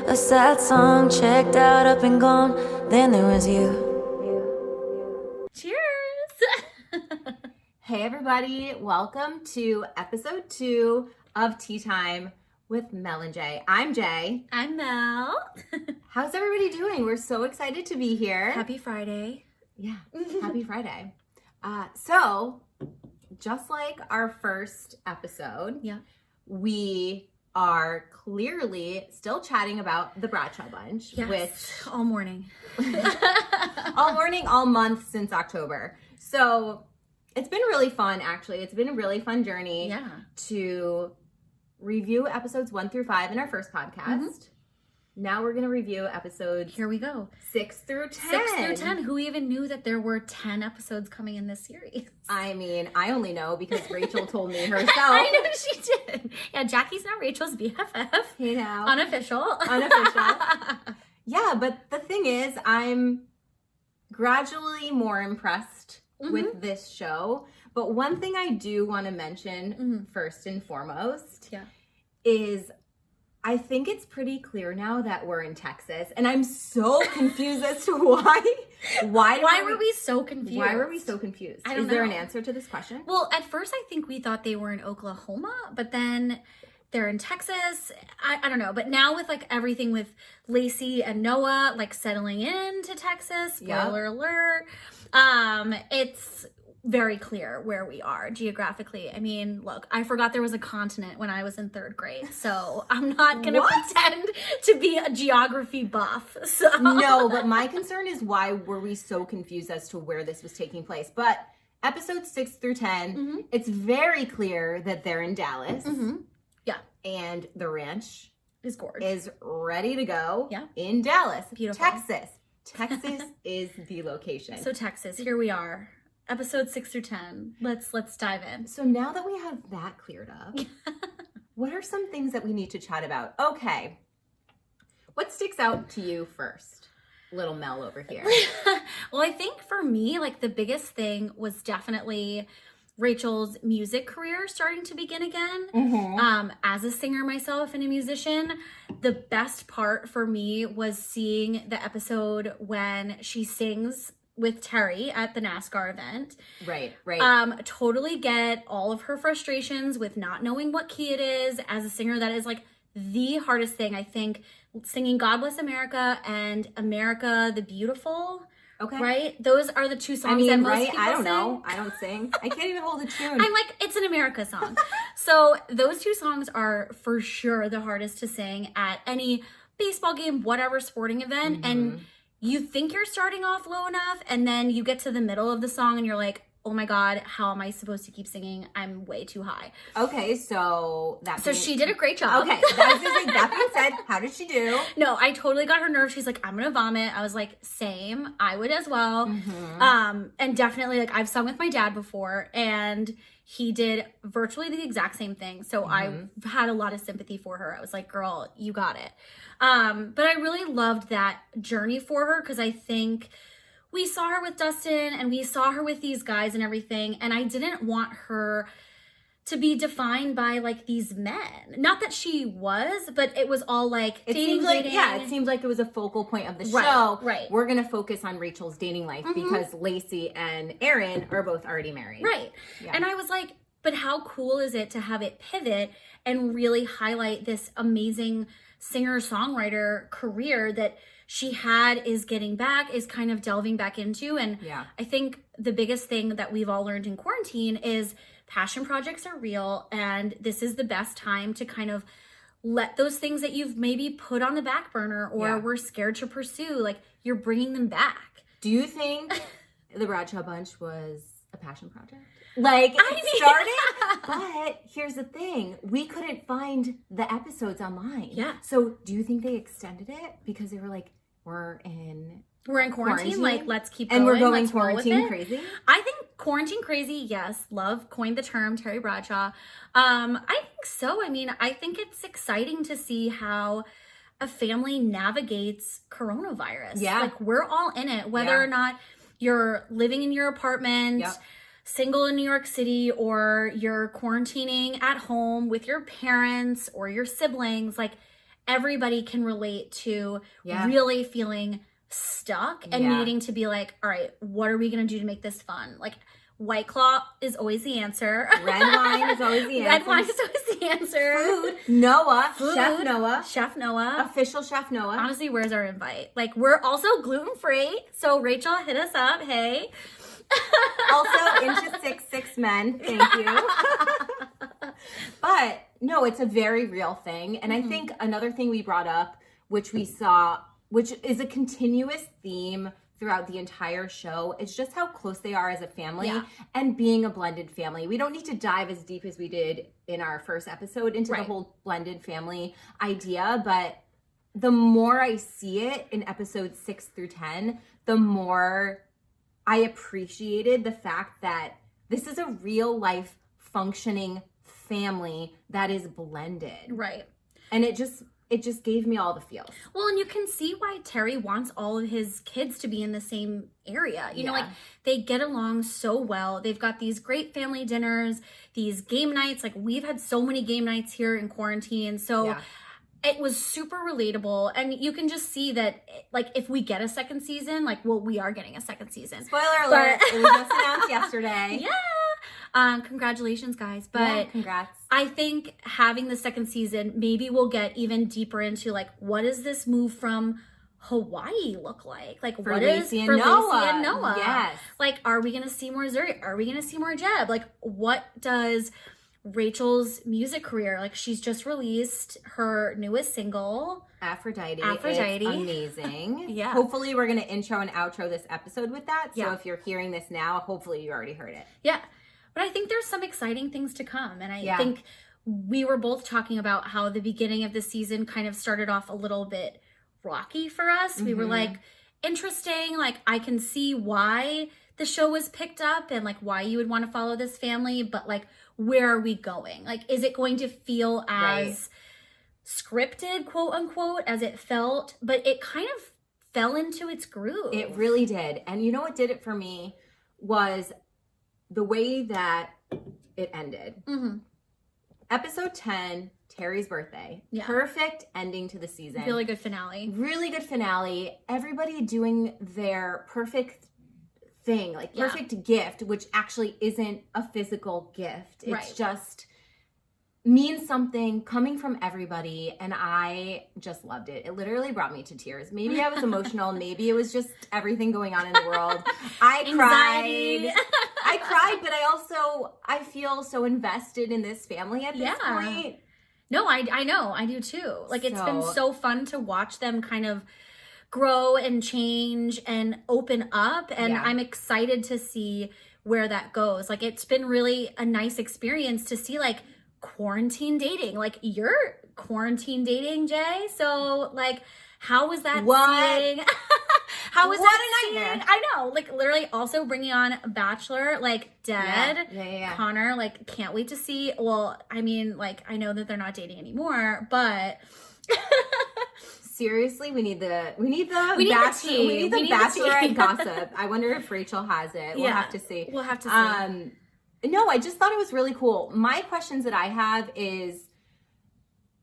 A sad song, checked out, up and gone. Then there was you. Cheers! Hey everybody, welcome to episode 2 of Tea Time with Mel and Jay. I'm Jay. I'm Mel. How's everybody doing? We're so excited to be here. Happy Friday. Yeah, happy Friday. So, just like our first episode, we are clearly still chatting about the Bradshaw Bunch, which all morning. all morning, all month since October. So, it's been really fun, actually. It's been a really fun journey to review episodes 1 through 5 in our first podcast. Now we're going to review episodes... Here we go. 6 through 10. 6 through 10. Who even knew that there were 10 episodes coming in this series? I mean, I only know because Rachel told me herself. I know she did. Yeah, Jackie's now Rachel's BFF. You know. Unofficial. Yeah, but the thing is, I'm gradually more impressed with this show. But one thing I do want to mention first and foremost is I think it's pretty clear now that we're in Texas, and I'm so confused as to why. Why were we so confused? Why were we so confused? I don't Is there know. an answer to this question? Well, at first I think we thought they were in Oklahoma, but then they're in Texas. I don't know. But now with like everything with Lacey and Noah like settling into Texas, spoiler alert, it's very clear where we are geographically. I mean, look, I forgot there was a continent when I was in 3rd grade, so I'm not gonna pretend to be a geography buff. So no, but my concern is why were we so confused as to where this was taking place? But episodes 6 through 10, it's very clear that they're in Dallas. Yeah, and the ranch is gorgeous. Is ready to go. Yeah, in Dallas, beautiful. Texas is the location. So Texas, here we are. Episode 6 through 10. Let's dive in. So now that we have that cleared up, what are some things that we need to chat about? Okay. What sticks out to you first? Little Mel over here. Well, I think for me, like the biggest thing was definitely Rachel's music career starting to begin again. As a singer myself and a musician, the best part for me was seeing the episode when she sings with Terry at the NASCAR event. Right. Totally get all of her frustrations with not knowing what key it is. As a singer, that is like the hardest thing, I think, singing God Bless America and America the Beautiful. Okay. Right? Those are the two songs that most people I don't sing. know. I don't sing. I can't even hold a tune. I'm like, it's an America song. So those two songs are for sure the hardest to sing at any baseball game, whatever sporting event. And you think you're starting off low enough, and then you get to the middle of the song and you're like, oh my God, how am I supposed to keep singing? I'm way too high. Okay, so she did a great job. Okay, that being said, how did she do? No, I totally got her nerves. She's like, I'm gonna vomit. I was like, same. I would as well. And definitely, like, I've sung with my dad before, and he did virtually the exact same thing. So I had a lot of sympathy for her. I was like, girl, you got it. But I really loved that journey for her, because I think we saw her with Dustin and we saw her with these guys and everything. And I didn't want her to be defined by like these men. Not that she was, but it was all like it dating. It seemed like it was a focal point of the show. Right. We're going to focus on Rachel's dating life because Lacey and Aaron are both already married. Right. Yeah. And I was like, but how cool is it to have it pivot and really highlight this amazing singer-songwriter career that she is getting back, is kind of delving back into. And I think the biggest thing that we've all learned in quarantine is passion projects are real, and this is the best time to kind of let those things that you've maybe put on the back burner or were scared to pursue, like, you're bringing them back. Do you think the Bradshaw Bunch was a passion project? Like, it started, but here's the thing. We couldn't find the episodes online. Yeah. So do you think they extended it because they were like, we're in quarantine, like, let's keep going. And we're going let's quarantine crazy? I think quarantine crazy, yes. Love, coined the term, Terry Bradshaw. I think so. I mean, I think it's exciting to see how a family navigates coronavirus. Yeah. Like, we're all in it, whether or not you're living in your apartment, single in New York City, or you're quarantining at home with your parents or your siblings. Like, everybody can relate to Yeah. really feeling stuck and Yeah. needing to be like, all right, what are we going to do to make this fun? Like, White Claw is always the answer. Red wine is always the answer. Red wine is always the answer. Food. Noah. Food. Chef Noah. Official Chef Noah. Honestly, where's our invite? Like, we're also gluten-free. So, Rachel, hit us up. Hey. Also, into 6'6" men. Thank you. But, no, it's a very real thing. And I think another thing we brought up, which we saw, which is a continuous theme throughout the entire show, is just how close they are as a family and being a blended family. We don't need to dive as deep as we did in our first episode into the whole blended family idea, but the more I see it in episodes 6 through 10, the more I appreciated the fact that this is a real life functioning family that is blended. Right. And it just gave me all the feels. Well, and you can see why Terry wants all of his kids to be in the same area. You know, like, they get along so well. They've got these great family dinners, these game nights. Like, we've had so many game nights here in quarantine. So it was super relatable. And you can just see that, like, if we get a second season, like, well, we are getting a second season. Spoiler alert, it was just announced yesterday. Yeah. Congratulations, guys. But congrats. I think having the second season, maybe we'll get even deeper into, like, what does this move from Hawaii look like? Like, what is Lacey and for Noah. Lacey and Noah? Yes. Like, are we going to see more Zuri? Are we going to see more Jeb? Like, what does Rachel's music career, like, she's just released her newest single, Aphrodite. It's amazing. Yeah. Hopefully we're going to intro and outro this episode with that. So Yeah. if you're hearing this now, hopefully you already heard it. Yeah. But I think there's some exciting things to come. And I think we were both talking about how the beginning of the season kind of started off a little bit rocky for us. We were like, interesting. Like, I can see why the show was picked up and, like, why you would want to follow this family. But, like, where are we going? Like, is it going to feel as scripted, quote unquote, as it felt? But it kind of fell into its groove. It really did. And you know what did it for me was the way that it ended. Episode 10, Terry's birthday. Yeah. Perfect ending to the season. Really good finale. Really good finale. Everybody doing their perfect thing, like perfect gift, which actually isn't a physical gift. It's just means something coming from everybody, and I just loved it. It literally brought me to tears. Maybe I was emotional. Maybe it was just everything going on in the world. I cried. I cried, but I feel so invested in this family at this point. No, I know. I do too. Like, it's been so fun to watch them kind of grow and change and open up. And I'm excited to see where that goes. Like, it's been really a nice experience to see, like, quarantine dating. Like, you're quarantine dating, Jay. So, like, how was that seeing? How was that a nightmare. seeing? I know. Like, literally also bringing on Bachelor, like, dead. Yeah. Connor, like, can't wait to see. Well, I mean, like, I know that they're not dating anymore, but seriously, we need the tea. Bachelorette gossip. I wonder if Rachel has it. We'll have to see. We'll have to see. No, I just thought it was really cool. My questions that I have is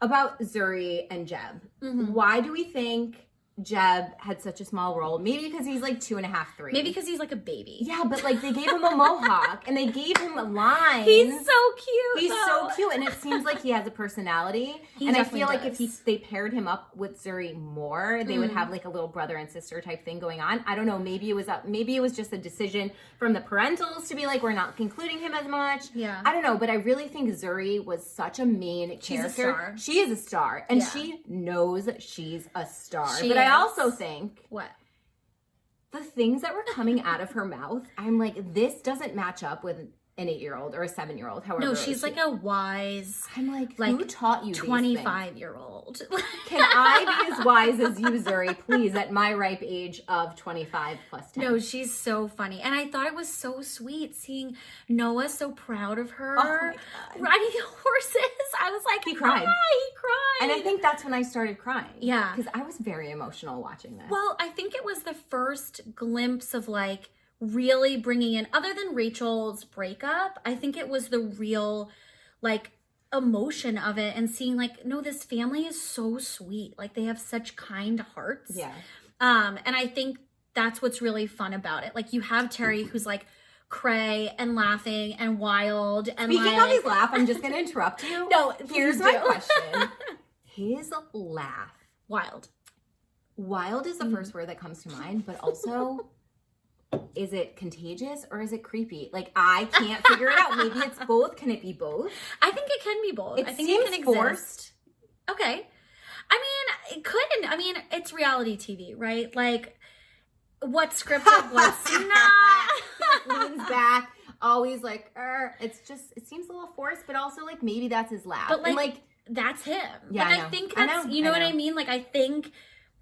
about Zuri and Jeb. Why do we think Jeb had such a small role? Maybe because he's like 2.5, 3. Maybe because he's like a baby. Yeah, but like they gave him a mohawk and they gave him lines. He's so cute. He's so cute, and it seems like he has a personality. And I feel like if they paired him up with Zuri more, they would have like a little brother and sister type thing going on. I don't know. Maybe it was just a decision from the parentals to be like, we're not including him as much. Yeah. I don't know, but I really think Zuri was such a main character. She's a star. She is a star, and she knows she's a star. But I also think what? The things that were coming out of her mouth, I'm like, this doesn't match up with an 8-year-old or a 7-year-old. However, no, she's like a wise. I'm like who taught you 25-year-old? Can I be as wise as you, Zuri, please, at my ripe age of 25 plus 10? No, she's so funny, and I thought it was so sweet seeing Noah so proud of her riding the horses. I was like, he cried. He cried, and I think that's when I started crying. Yeah, because I was very emotional watching this. Well, I think it was the first glimpse of like really bringing in, other than Rachel's breakup, I think it was the real like emotion of it and seeing like, no, this family is so sweet. Like they have such kind hearts. Yeah. And I think that's what's really fun about it. Like you have Terry who's like cray and laughing and wild. And Speaking like, of his laugh, I'm just going to interrupt you. No, here's my question. His laugh. Wild. Wild is the first word that comes to mind, but also, is it contagious or is it creepy? Like, I can't figure it out. Maybe it's both. Can it be both? I think it can be both. It I think seems it can exist. forced. Okay. I mean, it could. I mean, it's reality TV, right? Like, what's scripted, what's not. Leans back, always like, it's just, it seems a little forced, but also like maybe that's his laugh. But and, like that's him. Yeah, like, I know. I think I that's, know. you know I what know. I mean? Like, I think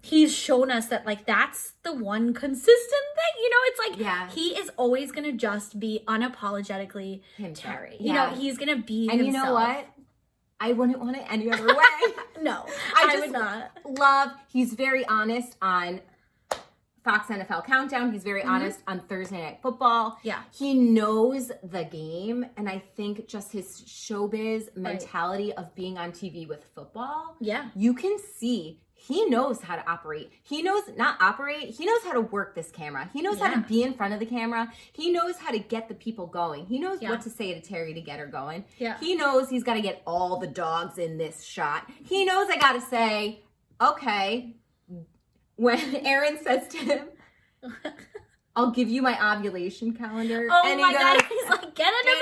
he's shown us that like that's the one consistent thing. You know, it's like he is always gonna just be unapologetically Himself. Terry. Yeah. You know, he's gonna be And himself. you know what? I wouldn't want it any other way. No, I I just would not. love, he's very honest on Fox NFL Countdown. He's very honest on Thursday Night Football. Yeah. He knows the game. And I think just his showbiz mentality of being on TV with football. Yeah. You can see he knows how to operate. He knows not operate. He knows how to work this camera. He knows how to be in front of the camera. He knows how to get the people going. He knows what to say to Terry to get her going. Yeah. He knows he's got to get all the dogs in this shot. He knows I got to say, okay, when Aaron says to him, I'll give you my ovulation calendar. Oh and my he God, goes, he's like, get into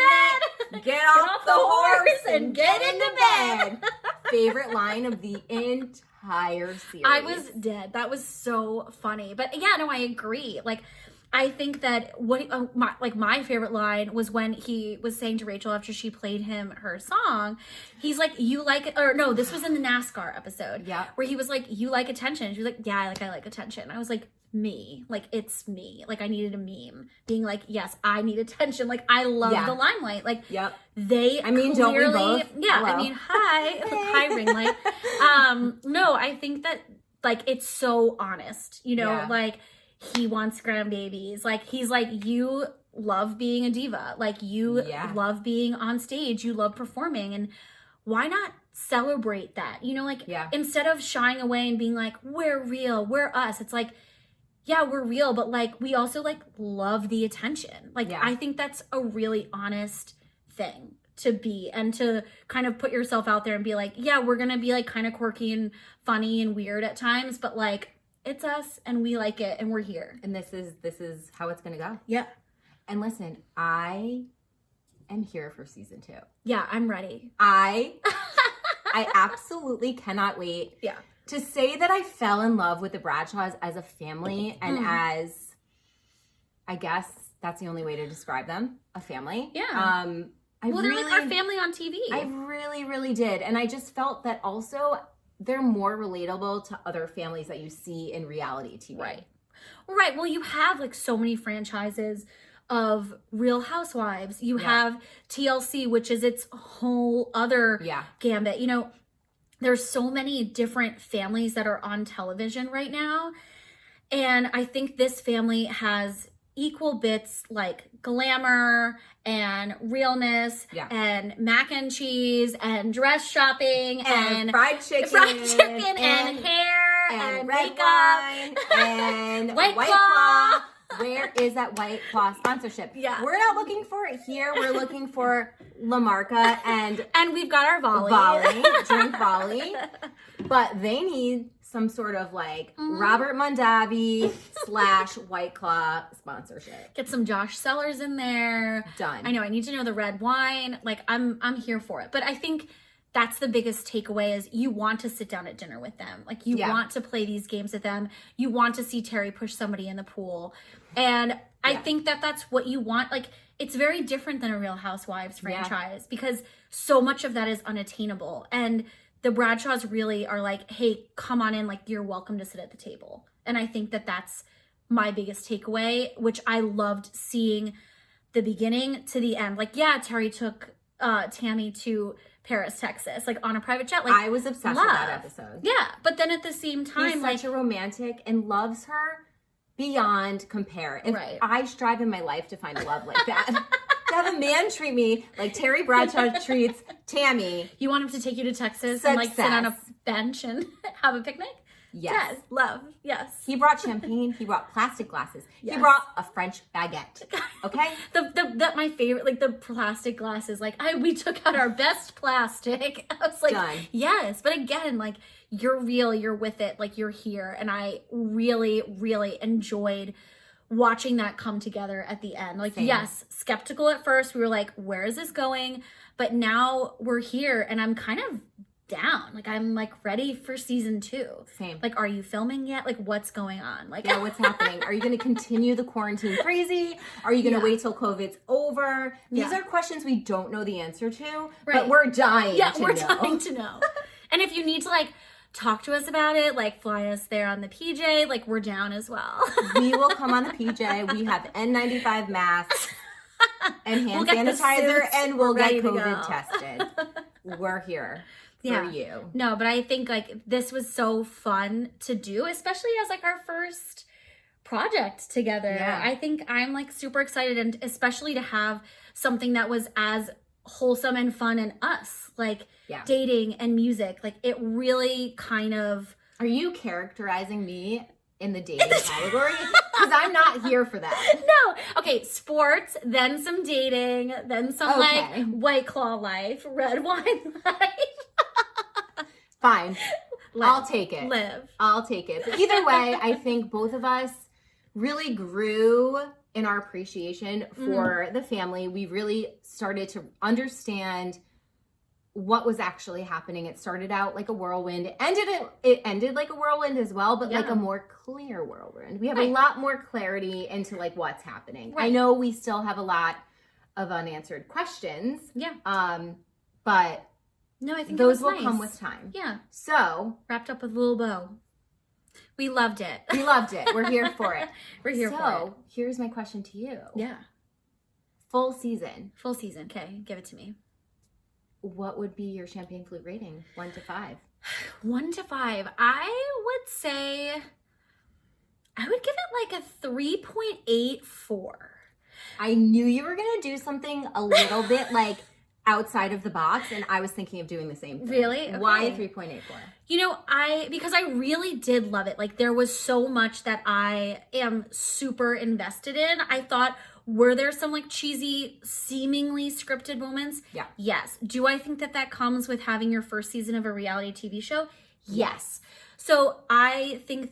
bed. Get off the horse and get into bed. Favorite line of the entire series. I was dead. That was so funny. But yeah, no, I agree. Like, I think that my favorite line was when he was saying to Rachel after she played him her song, he's like, you like it, or no, this was in the NASCAR episode. Yeah. Where he was like, you like attention. She was like, yeah, I like attention. I was like, me. Like, it's me. Like, I needed a meme being like, yes, I need attention. Like, I love the limelight. Like, they clearly, don't we both? Yeah, Hello. I mean, hi. Hi, ring light. No, I think that, like, it's so honest, you know, like, he wants grandbabies. Like, he's like, you love being a diva. Like, you love being on stage. You love performing. And why not celebrate that? You know, like, instead of shying away and being like, we're real, we're us. It's like, yeah, we're real, but like, we also like love the attention. Like, I think that's a really honest thing to be, and to kind of put yourself out there and be like, yeah, we're going to be like kind of quirky and funny and weird at times, but like, it's us and we like it and we're here. And this is how it's going to go. Yeah. And listen, I am here for season 2. Yeah, I'm ready. I absolutely cannot wait. Yeah. To say that I fell in love with the Bradshaws as a family and as, I guess that's the only way to describe them, a family. Yeah. They're like our family on TV. I really, really did. And I just felt that also they're more relatable to other families that you see in reality TV. Right. Right. Well, you have like so many franchises of Real Housewives. You have TLC, which is its whole other gambit. You know, there's so many different families that are on television right now. And I think this family has equal bits like glamour and realness and mac and cheese and dress shopping and fried chicken and hair and red makeup wine and White White Claw. Claw. Where is that White Claw sponsorship? Yeah. We're not looking for it here. We're looking for LaMarca and we've got our volley. Drink volley. But they need some sort of like Robert Mondavi / White Claw sponsorship. Get some Josh Sellers in there. Done. I know, I need to know the red wine. Like, I'm here for it. But I think that's the biggest takeaway is you want to sit down at dinner with them. Like, you want to play these games with them. You want to see Terry push somebody in the pool. And I think that that's what you want. Like, it's very different than a Real Housewives franchise because so much of that is unattainable. And the Bradshaws really are like, hey, come on in. Like, you're welcome to sit at the table. And I think that that's my biggest takeaway, which I loved seeing the beginning to the end. Like, yeah, Terry took Tammy to Paris, Texas, like on a private jet. Like, I was obsessed with that episode. Yeah. But then at the same time, he's like, such a romantic and loves her beyond compare. If I strive in my life to find a love like that. to have a man treat me like Terry Bradshaw treats Tammy. You want him to take you to Texas and like sit on a Success. bench and have a picnic? Yes. Love. Yes. He brought champagne. He brought plastic glasses. Yes. He brought a French baguette. Okay? the my favorite, like the plastic glasses. Like we took out our best plastic. I was like, Done. yes. But again, like you're real, you're with it, like you're here. And I really, really enjoyed watching that come together at the end. Like, Same. yes, skeptical at first. We were like, where is this going? But now we're here and I'm kind of down. Like I'm like ready for season 2. Same. Like, are you filming yet? Like what's going on? Like, Yeah, what's happening? Are you going to continue the quarantine crazy? Are you going to wait till COVID's over? These are questions we don't know the answer to, but we're dying to we're know. dying to know. And if you need to like talk to us about it, like fly us there on the PJ, like we're down as well. We will come on the PJ. We have N95 masks and hand get the sanitizer, suits and we'll get ready to COVID go. tested. We're here for you. No, but I think like this was so fun to do, especially as like our first project together. Yeah. I think I'm like super excited, and especially to have something that was as wholesome and fun and us, like dating and music. Like it really kind of... Are you characterizing me in the dating category? Because I'm not here for that. No. Okay, sports, then some dating, then some like White Claw life, red wine life. Fine. I'll take it. Live. I'll take it. But either way, I think both of us really grew in our appreciation for the family. We really started to understand what was actually happening. It started out like a whirlwind. It ended like a whirlwind as well, but like a more clear whirlwind. We have a lot more clarity into like what's happening. I know we still have a lot of unanswered questions. Yeah. But no, I think those it will was come nice. with time. Yeah. So wrapped up with a little bow. We loved it. we loved it. We're here for it. We're here for it. So here's my question to you. Yeah. Full season. Full season. Okay, give it to me. What would be your champagne flute rating? 1 to 5. 1 to 5. I would say I would give it like a 3.84. I knew you were going to do something a little bit like outside of the box, and I was thinking of doing the same thing. Really? Okay. Why 3.84? You know, because I really did love it. Like there was so much that I am super invested in. I thought, were there some like cheesy, seemingly scripted moments? Yeah. Yes. Do I think that that comes with having your first season of a reality TV show? Yes. So I think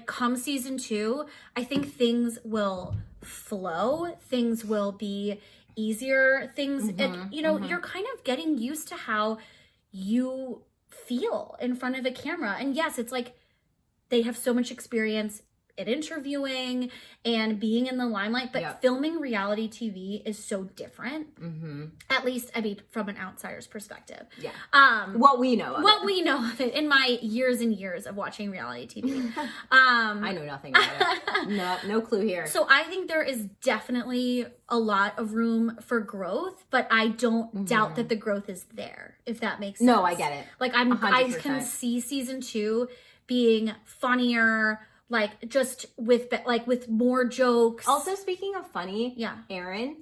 come season 2, I think things will flow. Things will be easier. You're kind of getting used to how you feel in front of a camera. And yes, it's like they have so much experience at interviewing and being in the limelight, but filming reality TV is so different. At least, I mean, from an outsider's perspective. Yeah. What we know of it in my years and years of watching reality TV. I know nothing about it. No clue here. So I think there is definitely a lot of room for growth, but I don't doubt that the growth is there, if that makes sense. No, I get it. Like I can see season 2 being funnier, like just with more jokes. Also, speaking of funny, Erin,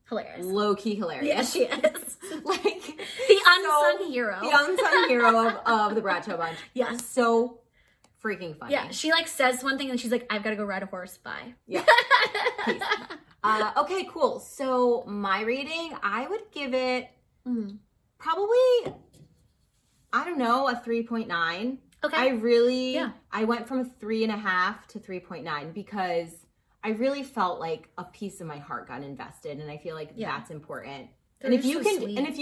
hilarious, low key hilarious. Yeah, she is. Like the unsung hero, the unsung hero of the Bradshaw Bunch. Yeah, so freaking funny. Yeah, she like says one thing and she's like, "I've got to go ride a horse." Bye. Yeah. Peace. Okay, cool. So my rating, I would give it probably, I don't know, a 3.9. Okay. I went from 3.5 to 3.9 because I really felt like a piece of my heart got invested, and I feel like that's important. And if you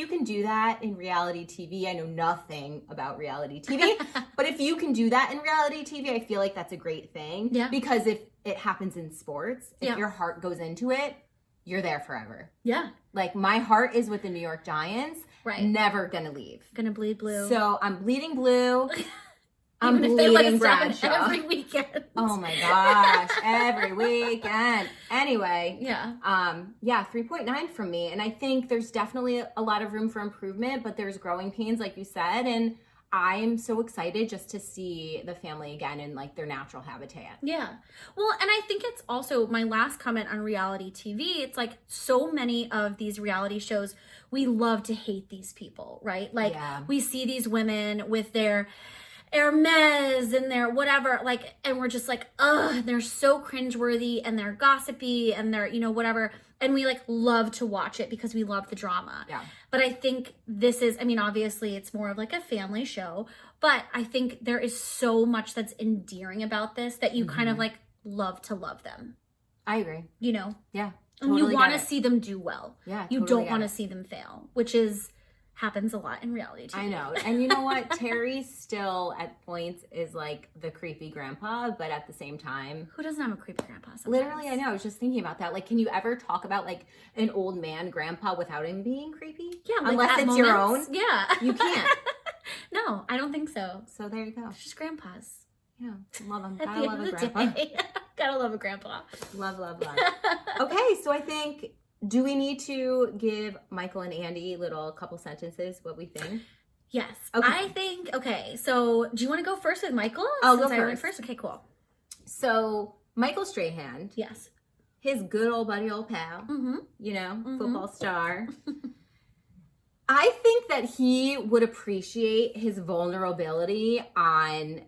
can do that in reality TV, I know nothing about reality TV, but if you can do that in reality TV, I feel like that's a great thing. Yeah. Because if it happens in sports, if your heart goes into it, you're there forever. Yeah. Like my heart is with the New York Giants. Right. Never gonna leave. Gonna bleed blue. So I'm bleeding blue. I'm bleeding Bradshaw every weekend. Oh my gosh, every weekend. Anyway, 3.9 from me. And I think there's definitely a lot of room for improvement, but there's growing pains, like you said. And I'm so excited just to see the family again in like their natural habitat. Yeah. Well, and I think it's also my last comment on reality TV. It's like so many of these reality shows, we love to hate these people, right? Like we see these women with their Hermes and their whatever, like, and we're just like, ugh, they're so cringeworthy and they're gossipy and they're, you know, whatever. And we like love to watch it because we love the drama. Yeah. But I think this is, I mean, obviously it's more of like a family show, but I think there is so much that's endearing about this that you kind of like love to love them. I agree. You know? Yeah. And Totally you want to see them do well. Yeah. You totally don't want to see them fail, which is happens a lot in reality TV. I know. And you know what? Terry still at points is like the creepy grandpa, but at the same time, who doesn't have a creepy grandpa sometimes? Literally, I know. I was just thinking about that. Like, can you ever talk about like an old man grandpa without him being creepy? Yeah, like unless it's your own. Yeah. You can't. No, I don't think so. So there you go. It's just grandpas. Yeah. Love them. At Gotta the love end a of the grandpa. day. Gotta love a grandpa. Love, love, love. Okay, so I think, do we need to give Michael and Andy little couple sentences what we think? Yes. Okay. I think, okay, so do you want to go first with Michael? I'll go Since I went first. first? Okay, cool. So, Michael Strahan, Yes. his good old buddy, old pal, Mm-hmm. you know, football star. I think that he would appreciate his vulnerability on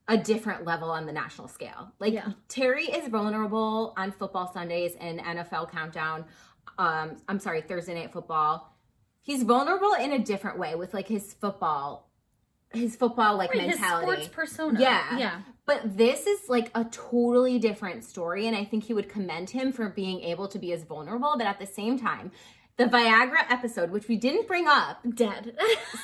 a different level on the national scale. Like Terry is vulnerable on football Sundays and NFL Countdown. Thursday Night Football. He's vulnerable in a different way with like his football like mentality. His sports persona. Yeah. Yeah. But this is like a totally different story, and I think he would commend him for being able to be as vulnerable, but at the same time, the Viagra episode, which we didn't bring up. Dead.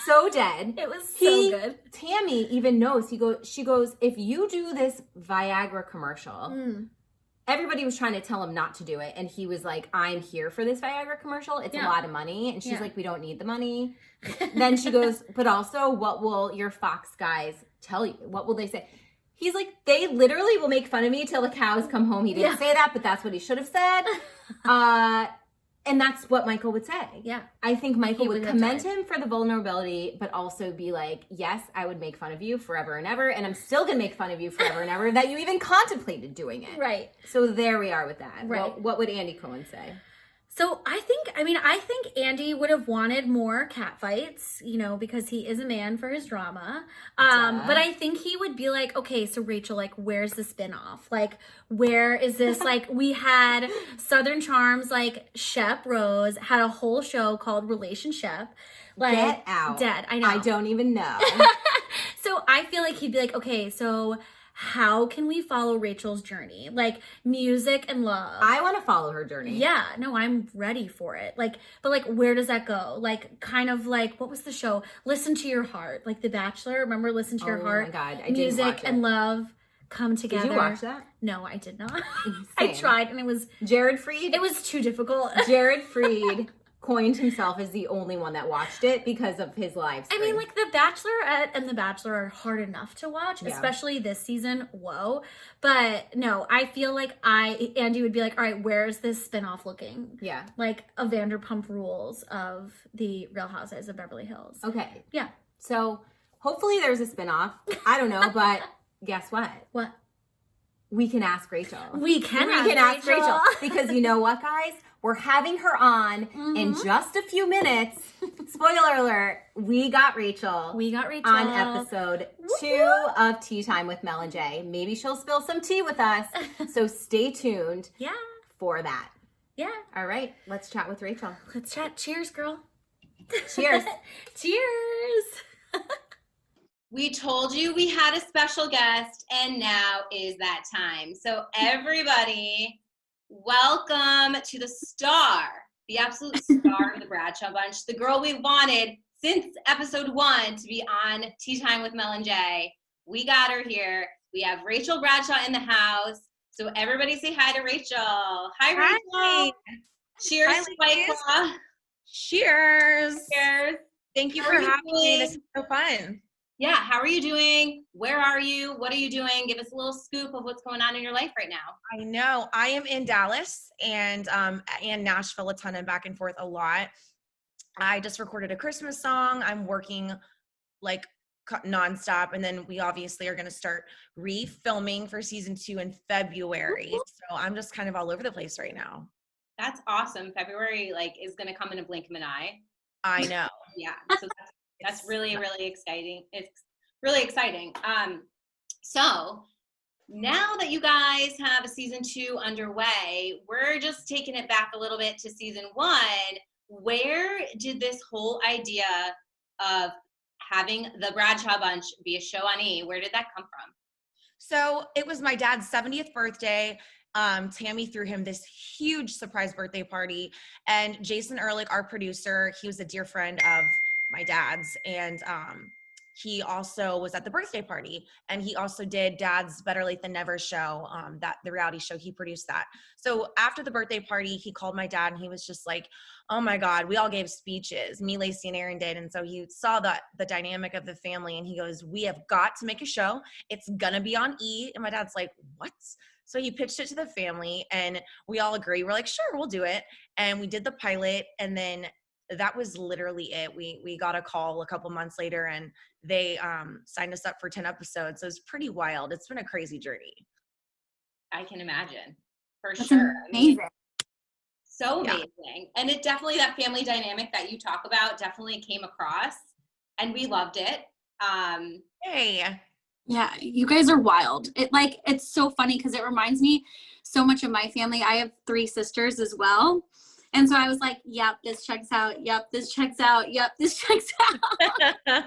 So dead. It was so good. Tammy even knows. She goes, if you do this Viagra commercial, everybody was trying to tell him not to do it. And he was like, I'm here for this Viagra commercial. It's a lot of money. And she's like, we don't need the money. Then she goes, but also, what will your Fox guys tell you? What will they say? He's like, they literally will make fun of me till the cows come home. He didn't say that, but that's what he should have said. And that's what Michael would say. Yeah. I think Michael would commend him for the vulnerability, but also be like, yes, I would make fun of you forever and ever, and I'm still going to make fun of you forever and ever, that you even contemplated doing it. Right. So there we are with that. Right. What would Andy Cohen say? So I think Andy would have wanted more cat fights, you know, because he is a man for his drama. But I think he would be like, okay, so Rachel, like, where's the spinoff? Like, where is this? Like, we had Southern Charms, like, Shep Rose had a whole show called Relationship. Like, Get out. Dead. I know. I don't even know. So I feel like he'd be like, okay, so how can we follow Rachel's journey? Like, music and love. I want to follow her journey. Yeah, no, I'm ready for it. Like, but like, where does that go? Like, kind of like, what was the show? Listen to Your Heart. Like The Bachelor. Remember Listen to Your Heart? Oh my God, I music didn't watch it. and love come together. Did you watch that? No, I did not. I tried, and it was Jared Freed. It was too difficult. Jared Freed coined himself as the only one that watched it because of his live stream. I mean, like, The Bachelorette and The Bachelor are hard enough to watch, especially this season. Whoa. But no, I feel like Andy would be like, all right, where's this spinoff looking? Yeah. Like a Vanderpump Rules of the Real Housewives of Beverly Hills. Okay. Yeah. So hopefully there's a spinoff. I don't know, but guess what? What? We can ask Rachel. We can ask Rachel. Because you know what, guys? We're having her on in just a few minutes. Spoiler alert, we got Rachel. We got Rachel. On episode 2 of Tea Time with Mel and Jay. Maybe she'll spill some tea with us. So stay tuned for that. Yeah. All right, let's chat with Rachel. Let's chat. Cheers, girl. Cheers. Cheers. We told you we had a special guest, and now is that time. So everybody, welcome to the star, the absolute star of the Bradshaw Bunch, the girl we wanted since episode 1 to be on Tea Time with Mel and Jay. We got her here. We have Rachel Bradshaw in the house. So everybody say hi to Rachel. Hi, Rachel. Hi. Cheers, Hi, to White ladies. Claw. Cheers. Cheers. Thank you How for are you having me. doing? This is so fun. Yeah, how are you doing? Where are you? What are you doing? Give us a little scoop of what's going on in your life right now. I know. I am in Dallas and Nashville a ton and back and forth a lot. I just recorded a Christmas song. I'm working like nonstop. And then we obviously are going to start re-filming for season 2 in February. So I'm just kind of all over the place right now. That's awesome. February like is going to come in a blink of an eye. I know. Yeah. So that's really, really exciting. It's really exciting. So now that you guys have a season 2 underway, we're just taking it back a little bit to season 1. Where did this whole idea of having the Bradshaw Bunch be a show on E, where did that come from? So it was my dad's 70th birthday. Tammy threw him this huge surprise birthday party, and Jason Ehrlich, our producer, he was a dear friend of my dad's, and he also was at the birthday party, and he also did Dad's Better Late Than Never show, that the reality show, he produced that. So after the birthday party, he called my dad, and he was just like, oh my God, we all gave speeches. Me, Lacey, and Aaron did. And so he saw the dynamic of the family, and he goes, we have got to make a show. It's gonna be on E. And my dad's like, what? So he pitched it to the family, and we all agree. We're like, sure, we'll do it. And we did the pilot, and then that was literally it. We got a call a couple months later, and they signed us up for 10 episodes. So it's pretty wild. It's been a crazy journey. I can imagine, for That's sure. amazing. So amazing. And it definitely, that family dynamic that you talk about definitely came across, and we loved it. Hey. Yeah, you guys are wild. It's so funny because it reminds me so much of my family. I have 3 sisters as well. And so I was like, yep, this checks out. Yep, this checks out. Yep, this checks out.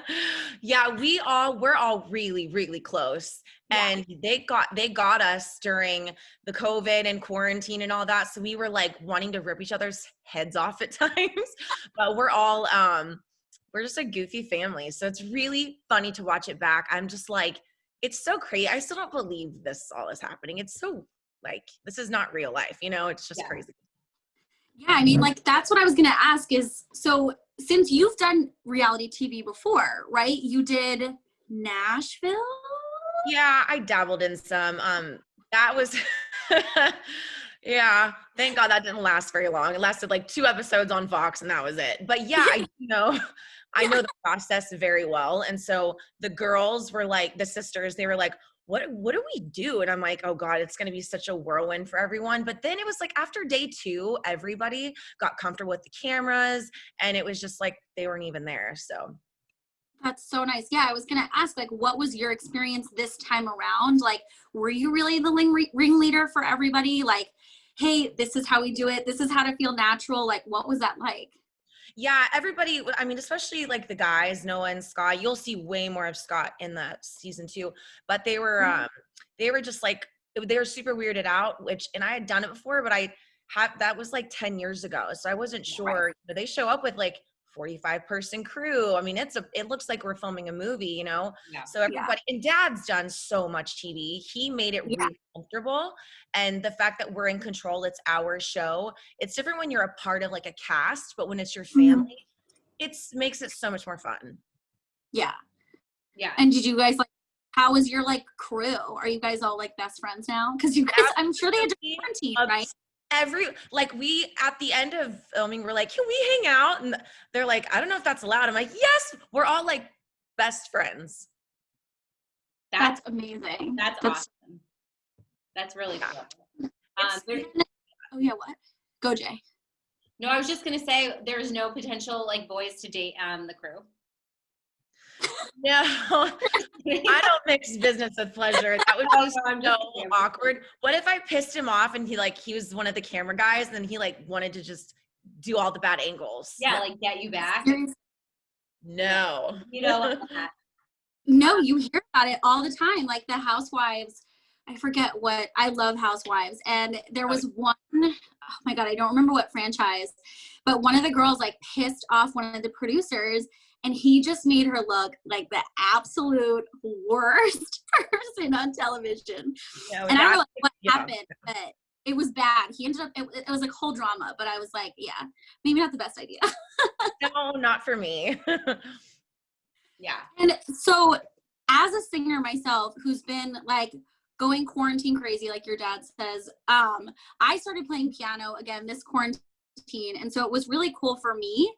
Yeah, we're all really, really close. Yeah. And they got us during the COVID and quarantine and all that. So we were like wanting to rip each other's heads off at times. But we're all we're just a goofy family. So it's really funny to watch it back. I'm just like, it's so crazy. I still don't believe this all is happening. It's so like, this is not real life, it's just crazy. Yeah, I mean, that's what I was going to ask is, so since you've done reality TV before, right? You did Nashville? Yeah, I dabbled in some. That was, yeah, thank God that didn't last very long. It lasted like 2 episodes on Fox, and that was it. But yeah, I know the process very well. And so the girls were like, the sisters, they were like, what do we do? And I'm like, oh God, it's going to be such a whirlwind for everyone. But then it was like after day 2, everybody got comfortable with the cameras, and it was just like, they weren't even there. So That's so nice. Yeah, I was going to ask, what was your experience this time around? Were you really the ringleader for everybody? Hey, this is how we do it. This is how to feel natural. What was that like? Yeah, everybody, I mean, especially like the guys, Noah and Scott, you'll see way more of Scott in the season 2, but they were just like, they were super weirded out, and I had done it before, but that was like 10 years ago. So I wasn't sure. Right. They show up with like 45-person crew. I mean, it looks like we're filming a movie, Yeah. So everybody, and Dad's done so much TV. He made it really comfortable. And the fact that we're in control, it's our show. It's different when you're a part of like a cast, but when it's your family, it makes it so much more fun. Yeah. Yeah. And did you guys how was your crew? Are you guys all best friends now? Because you guys, I'm sure they had to quarantine, right? We at the end of filming, we're like, can we hang out? And they're like, I don't know if that's allowed. I'm like, yes, we're all like best friends. That's amazing. That's awesome. That's really cool. Oh yeah, what? Go Jay. No, I was just gonna say there's no potential boys to date the crew. No, I don't mix business with pleasure. That would be so awkward. What if I pissed him off and he was one of the camera guys and he wanted to just do all the bad angles? Yeah, get you back. No. No, you hear about it all the time. The Housewives, I forget what, I love Housewives. And there was one, oh my God, I don't remember what franchise, but one of the girls pissed off one of the producers, and he just made her look like the absolute worst person on television. And I don't know what happened, but it was bad. He ended up, it was whole drama, but I was like, yeah, maybe not the best idea. No, not for me. Yeah. And so as a singer myself, who's been going quarantine crazy, like your dad says, I started playing piano again this quarantine quarantine. And so it was really cool for me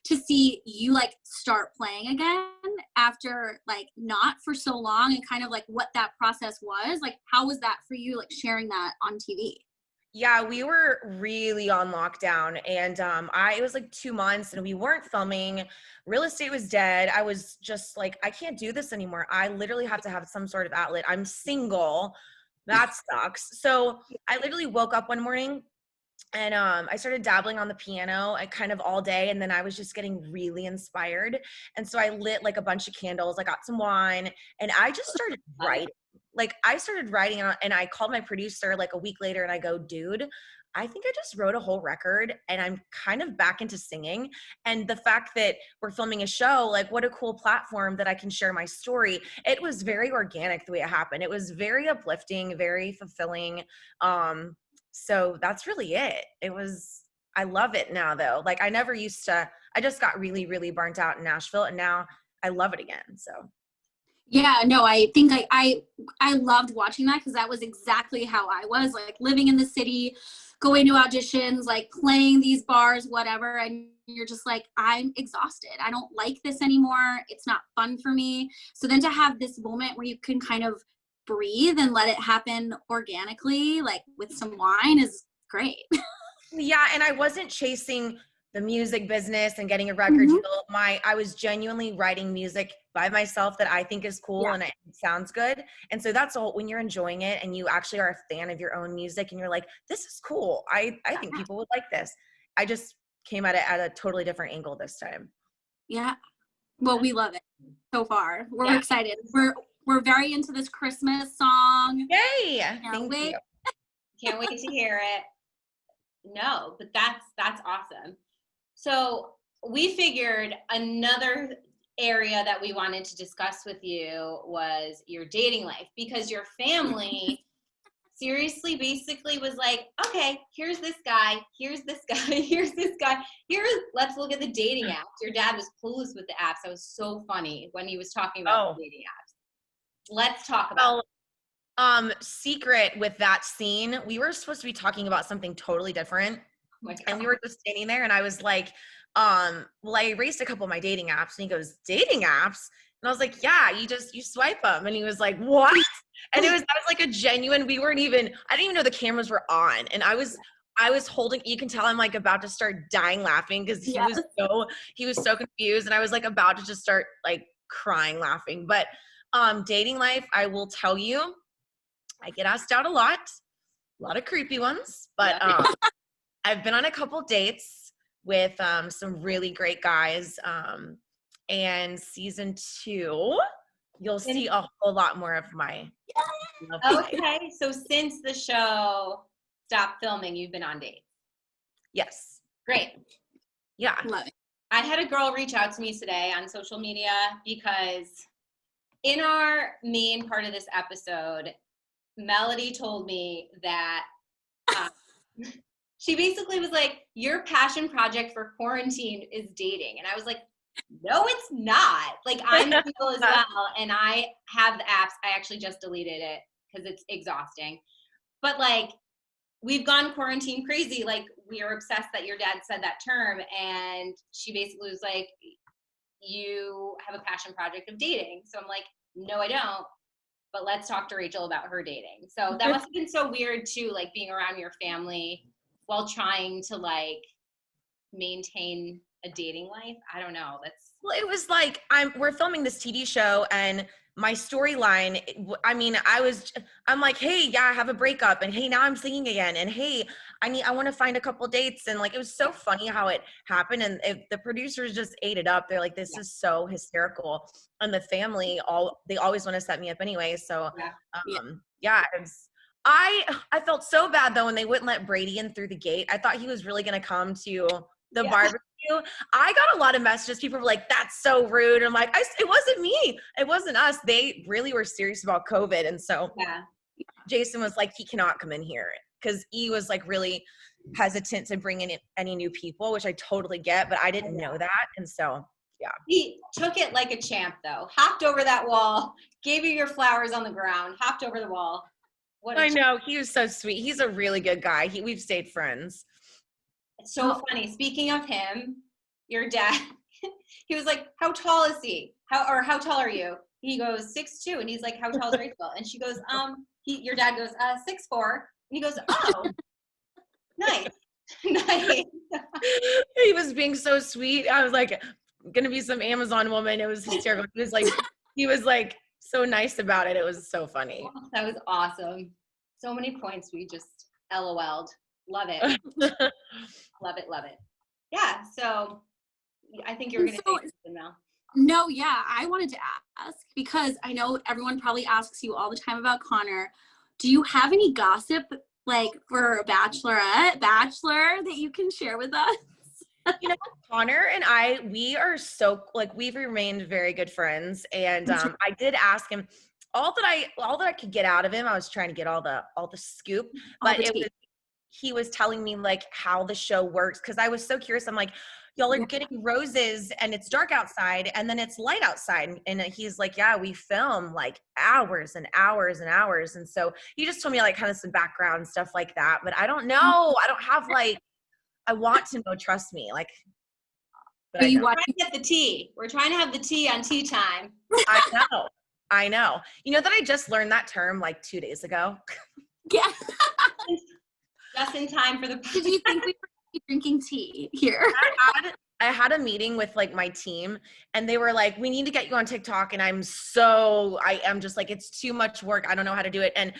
to see you like start playing again after like not for so long, and kind of like what that process was. Like, how was that for you, like sharing that on TV? Yeah, we were really on lockdown, and it was like 2 months and we weren't filming. Real estate was dead. I was just like, I can't do this anymore. I literally have to have some sort of outlet. I'm single. That sucks. So I literally woke up one morning and I started dabbling on the piano kind of all day, and then I was just getting really inspired. And so I lit like a bunch of candles. I got some wine, and I just started writing. Like I started writing out, and I called my producer like a week later and I go, dude, I think I just wrote a whole record and I'm kind of back into singing. And the fact that we're filming a show, like what a cool platform that I can share my story. It was very organic the way it happened. It was very uplifting, very fulfilling. So that's really it. I love it now though. Like I never used to, I just got really, really burnt out in Nashville, and now I love it again. So. Yeah, no, I think I loved watching that, because that was exactly how I was, like living in the city, going to auditions, like playing these bars, whatever, and you're just like, I'm exhausted. I don't like this anymore. It's not fun for me. So then to have this moment where you can kind of breathe and let it happen organically, like with some wine, is great. Yeah, and I wasn't chasing the music business and getting a record deal. I was genuinely writing music by myself that I think is cool and it sounds good. And so that's all, when you're enjoying it and you actually are a fan of your own music and you're like, this is cool. I think people would like this. I just came at it at a totally different angle this time. Yeah. Well, we love it so far. We're excited. We're very into this Christmas song. Yay! Can't wait. You. Can't wait to hear it. No, but that's awesome. So we figured another area that we wanted to discuss with you was your dating life, because your family seriously basically was like, okay, here's this guy, here's this guy, here's this guy, let's look at the dating apps. Your dad was clueless with the apps. That was so funny when he was talking about the dating apps. Let's talk about secret with that scene, we were supposed to be talking about something totally different. And we were just standing there and I was like, well, I erased a couple of my dating apps. And he goes, dating apps? And I was like, yeah, you swipe them. And he was like, what? And that was like a genuine, I didn't even know the cameras were on. And I was holding, you can tell I'm like about to start dying laughing, because he was so confused. And I was like about to just start like crying laughing. But dating life, I will tell you, I get asked out a lot of creepy ones, but I've been on a couple dates with some really great guys. And season 2, you'll see a whole lot more of my life. Okay, so since the show stopped filming, you've been on dates? Yes. Great. Yeah. Love it. I had a girl reach out to me today on social media, because in our main part of this episode, Melody told me that she basically was like, your passion project for quarantine is dating. And I was like, no, it's not. Like, I'm single as well, and I have the apps. I actually just deleted it because it's exhausting. But like, we've gone quarantine crazy. Like, we are obsessed that your dad said that term. And she basically was like, you have a passion project of dating. So I'm like, no, I don't. But let's talk to Rachel about her dating. So that must have been so weird too, like being around your family while trying to like maintain a dating life. I don't know. Well, it was like, we're filming this TV show, and my storyline, I'm like, hey, yeah, I have a breakup, and hey, now I'm singing again, and hey, I want to find a couple dates. And like, it was so funny how it happened. And the producers just ate it up. They're like, this is so hysterical. And the family, they always want to set me up anyway. So I felt so bad though when they wouldn't let Brady in through the gate. I thought he was really going to come to the barbecue. I got a lot of messages. People were like, that's so rude. And I'm like, it wasn't me. It wasn't us. They really were serious about COVID. And so Jason was like, he cannot come in here, because he was like really hesitant to bring in any new people, which I totally get, but I didn't know that. And so, yeah. He took it like a champ though. Hopped over that wall, gave you your flowers on the ground, hopped over the wall. I know. He was so sweet. He's a really good guy. We've stayed friends. It's so funny. Speaking of him, your dad, he was like, how tall is he? How tall are you? He goes 6'2", and he's like, how tall is Rachel? And she goes, your dad goes, 6'4", and he goes, oh, nice. Nice. He was being so sweet. I was like, gonna be some Amazon woman. It was hysterical. He was like so nice about it. It was so funny. That was awesome. So many points we just LOL'd. Love it. Love it. Love it. Yeah. So I think you were going to say something, Mel. No, yeah, I wanted to ask because I know everyone probably asks you all the time about Connor. Do you have any gossip like for a bachelor that you can share with us? You know, Connor and we are so like we've remained very good friends, and I did ask him all that I could get out of him. I was trying to get all the scoop, but he was telling me like how the show works because I was so curious. I'm like, y'all are getting roses and it's dark outside and then it's light outside, and he's like, yeah, we film like hours and hours and hours, and so he just told me like kind of some background stuff like that, but I don't know. I don't have like. I want to know, trust me. Like, but we're trying to get the tea. We're trying to have the tea on tea time. I know. You know that I just learned that term like 2 days ago. Yeah. Just in time for the. Did you think we were drinking tea here? I had a meeting with like my team, and they were like, we need to get you on TikTok. And I am just like, it's too much work. I don't know how to do it. And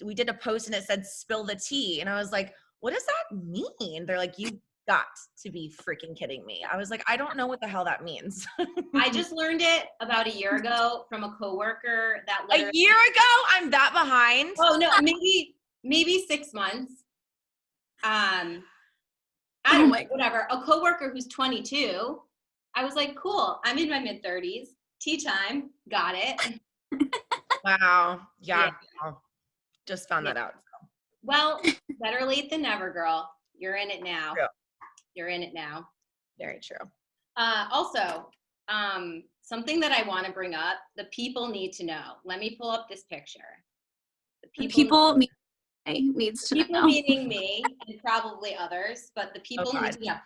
we did a post and it said, spill the tea. And I was like, what does that mean? They're like, you got to be freaking kidding me. I was like, I don't know what the hell that means. I just learned it about a year ago from a coworker that a year ago? I'm that behind. Oh no, maybe 6 months. I don't know, whatever. A coworker who's 22. I was like, cool. I'm in my mid-30s. Tea time. Got it. Wow. Yeah. Just found that out. Well, better late than never, girl. You're in it now. True. You're in it now. Very true. Also, something that I want to bring up, the people need to know. Let me pull up this picture. The people needs to know. People meaning me and probably others, but the people need to know.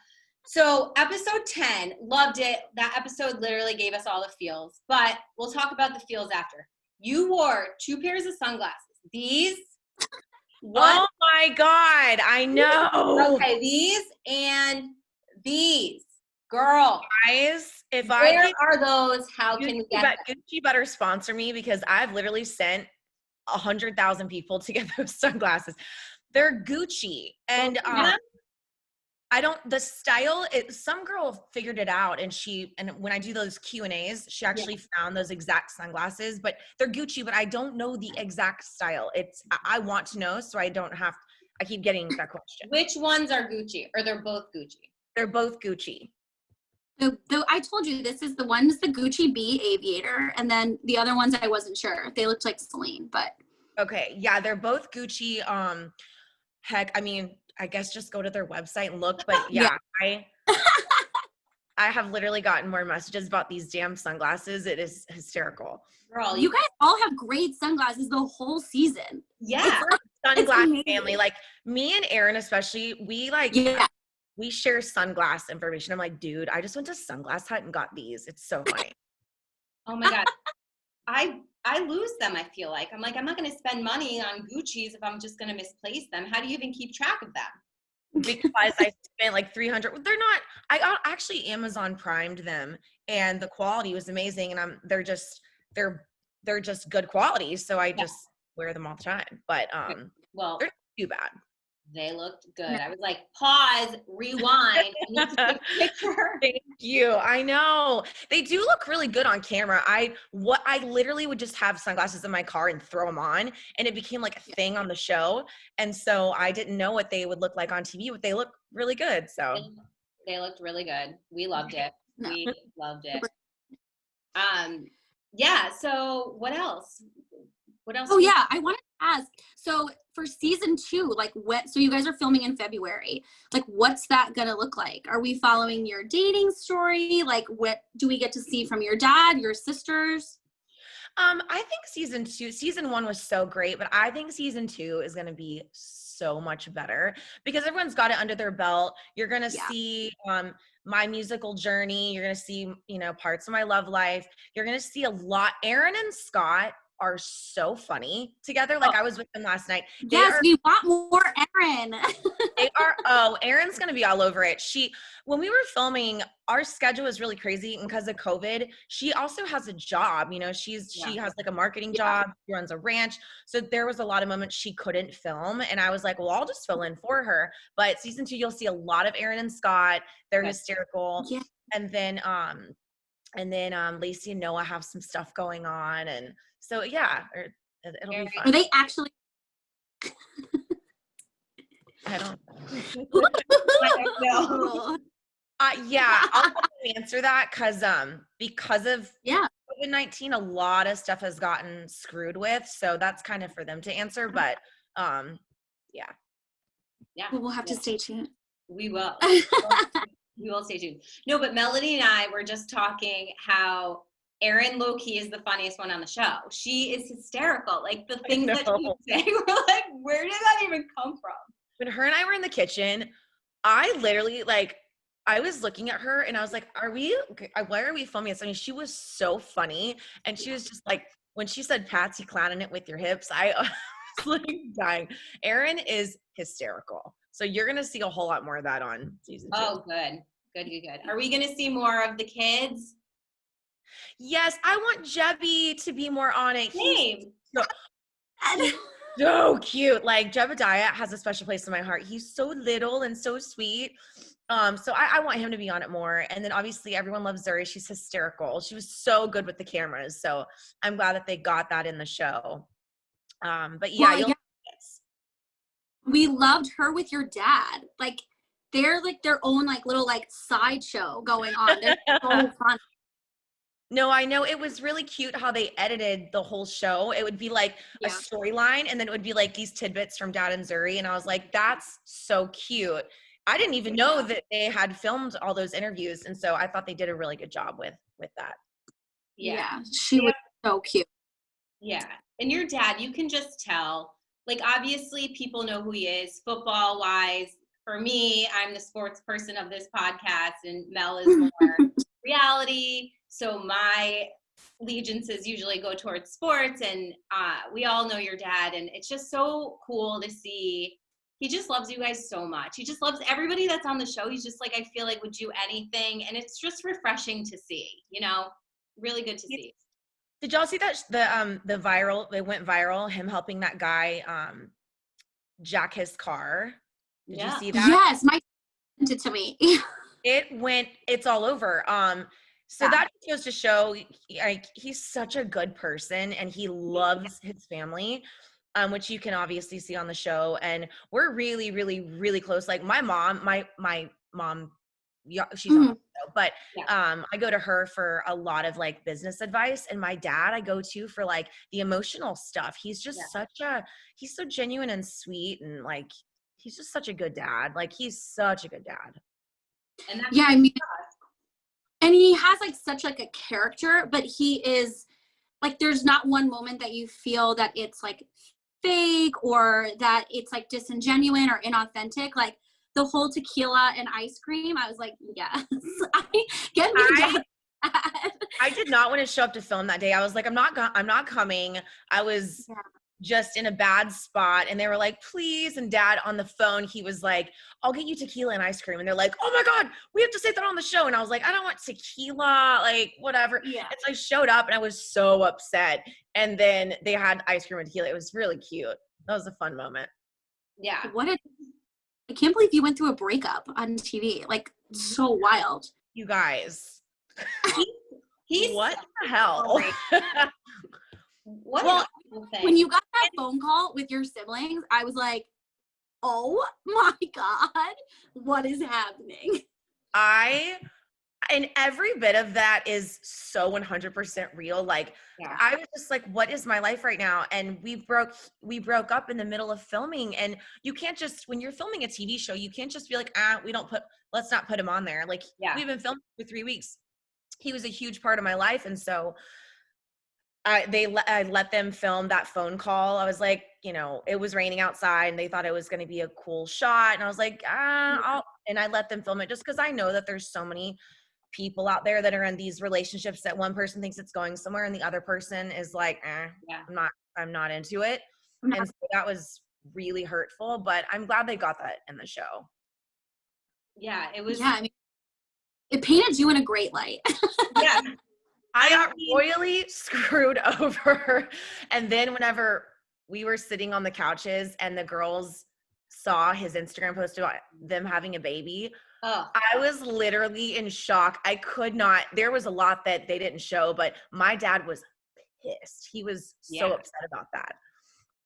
So episode 10, loved it. That episode literally gave us all the feels, but we'll talk about the feels after. You wore 2 pairs of sunglasses. These. What? Oh my God, I know. Okay, these and these. Girl. Guys, where are those? How can we get them? Gucci better sponsor me because I've literally sent 100,000 people to get those sunglasses. They're Gucci. And the style, some girl figured it out, and when I do those Q&As, she actually found those exact sunglasses, but they're Gucci, but I don't know the exact style. I want to know, so I don't have, I keep getting that question. Which ones are Gucci, or they're both Gucci? They're both Gucci. I told you, this is the one's the Gucci B Aviator, and then the other ones I wasn't sure. They looked like Celine, but. Okay, yeah, they're both Gucci. Heck, I mean, I guess just go to their website and look, but yeah. I have literally gotten more messages about these damn sunglasses. It is hysterical. Girl, you guys all have great sunglasses the whole season. Yeah. Sunglass family. Like me and Aaron especially, we share sunglass information. I'm like, dude, I just went to Sunglass Hut and got these. It's so funny. Oh my God. I lose them, I feel like. I'm like, I'm not going to spend money on Gucci's if I'm just going to misplace them. How do you even keep track of them? Because I spent like $300. They're not, I actually Amazon primed them and the quality was amazing. And they're just good quality. So I just wear them all the time. But they're not too bad. They looked good. I was like, pause, rewind. I need to take a picture. Thank you. I know. They do look really good on camera. I literally would just have sunglasses in my car and throw them on, and it became like a thing on the show. And so I didn't know what they would look like on TV, but they look really good. So they looked really good. We loved it. We loved it. Yeah. So what else? Oh yeah, I wanted to ask. So for season 2, like so you guys are filming in February. Like what's that gonna look like? Are we following your dating story? Like what do we get to see from your dad, your sisters? I think season 1 was so great, but I think season 2 is gonna be so much better because everyone's got it under their belt. You're going to see my musical journey. You're going to see, parts of my love life. You're going to see a lot. Aaron and Scott are so funny together. Like I was with them last night. We want more Aaron. Erin's gonna be all over it. When we were filming, our schedule was really crazy, and because of COVID, she also has a job. She has like a marketing job. She runs a ranch, so there was a lot of moments she couldn't film, and I was like, well, I'll just fill in for her. But season 2, you'll see a lot of Aaron and Scott. They're hysterical, and then Lacey and Noah have some stuff going on, and so it'll be fun. Are they actually? I don't know. I'll answer that because of COVID-19, a lot of stuff has gotten screwed with. So that's kind of for them to answer. But We'll have to stay tuned. We will. We will stay tuned. No, but Melody and I were just talking how Erin low-key is the funniest one on the show. She is hysterical. Like the things that she would say, we're like, where did that even come from? When her and I were in the kitchen, I literally I was looking at her and I was like, why are we filming this? I mean, she was so funny. And she was just like, when she said Patsy clowning it with your hips, I was like dying. Erin is hysterical. So you're going to see a whole lot more of that on season 2. Oh, good. Are we going to see more of the kids? Yes, I want Jebby to be more on it. He's so cute. Like Jebediah has a special place in my heart. He's so little and so sweet. So I want him to be on it more. And then obviously everyone loves Zuri. She's hysterical. She was so good with the cameras. So I'm glad that they got that in the show. But we loved her with your dad. Like they're like their own like little like sideshow going on. They're so fun. No, I know. It was really cute how they edited the whole show. It would be like a storyline, and then it would be like these tidbits from Dad and Zuri. And I was like, that's so cute. I didn't even know that they had filmed all those interviews. And so I thought they did a really good job with that. Yeah. She was so cute. Yeah. And your dad, you can just tell, like, obviously people know who he is football wise. For me, I'm the sports person of this podcast, and Mel is more reality. So my allegiances usually go towards sports, and we all know your dad, and it's just so cool to see. He just loves you guys so much. He just loves everybody that's on the show. He's just like, I feel like would do anything, and it's just refreshing to see, really good to see. Did y'all see that it went viral, him helping that guy jack his car? Did you see that? Yes, my sent it to me. It's all over. So that goes to show he's such a good person, and he loves his family, which you can obviously see on the show. And we're really, really, really close. Like my mom, she's on the show, but I go to her for a lot of like business advice, and my dad I go to for like the emotional stuff. He's just he's so genuine and sweet, and like he's just such a good dad. Like he's such a good dad. And and he has like such like a character, but he is like, there's not one moment that you feel that it's like fake or that it's like disingenuine or inauthentic. Like the whole tequila and ice cream, I was like, yes, get me down. I did not want to show up to film that day. I was like, I'm not coming. I was just in a bad spot, and they were like, please. And Dad on the phone, he was like, I'll get you tequila and ice cream. And they're like, oh my God, we have to say that on the show. And I was like, I don't want tequila, like whatever. Yeah. And so I showed up, and I was so upset. And then they had ice cream and tequila. It was really cute. That was a fun moment. Yeah. I can't believe you went through a breakup on TV. Like, so wild. You guys. He's what the hell? When you got that phone call with your siblings, I was like, oh my God, what is happening? And every bit of that is so 100% real. Like, I was just like, what is my life right now? And we broke up in the middle of filming, and you can't just, when you're filming a TV show, you can't just be like, let's not put him on there. Like, we've been filming for 3 weeks. He was a huge part of my life. And so I let them film that phone call. I was like, you know, it was raining outside and they thought it was going to be a cool shot. And I was like, and I let them film it just because I know that there's so many people out there that are in these relationships that one person thinks it's going somewhere and the other person is like, Yeah. I'm not into it. And so that was really hurtful, but I'm glad they got that in the show. Yeah, it was. Yeah, I mean, it painted you in a great light. Yeah. I got royally screwed over. And then whenever we were sitting on the couches and the girls saw his Instagram post about them having a baby, I was literally in shock. I could not, there was a lot that they didn't show, but my dad was pissed. He was so upset about that.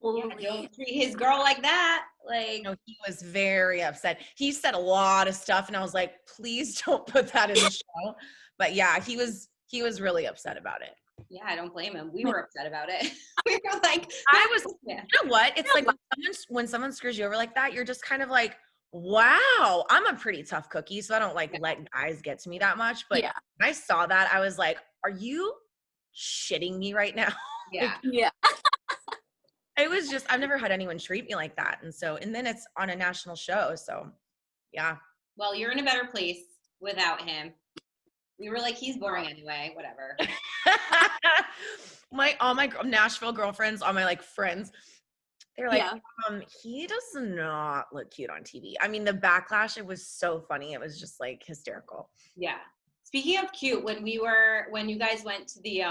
Yeah, don't treat his girl like that. Like, no, he was very upset. He said a lot of stuff and I was like, please don't put that in the show. But yeah, he was really upset about it. yeah, I don't blame him. We were upset about it. We were like, you know what? It's like when someone screws you over like that, you're just kind of like, wow, I'm a pretty tough cookie. So I don't like let guys get to me that much. But when I saw that, I was like, are you shitting me right now? Yeah. Yeah. It was just, I've never had anyone treat me like that. And then it's on a national show. So yeah. Well, you're in a better place without him. We were like, he's boring anyway, whatever. All my Nashville girlfriends, all my like friends, they're like, he does not look cute on TV. I mean, the backlash, it was so funny. It was just like hysterical. Yeah. Speaking of cute, when you guys went to the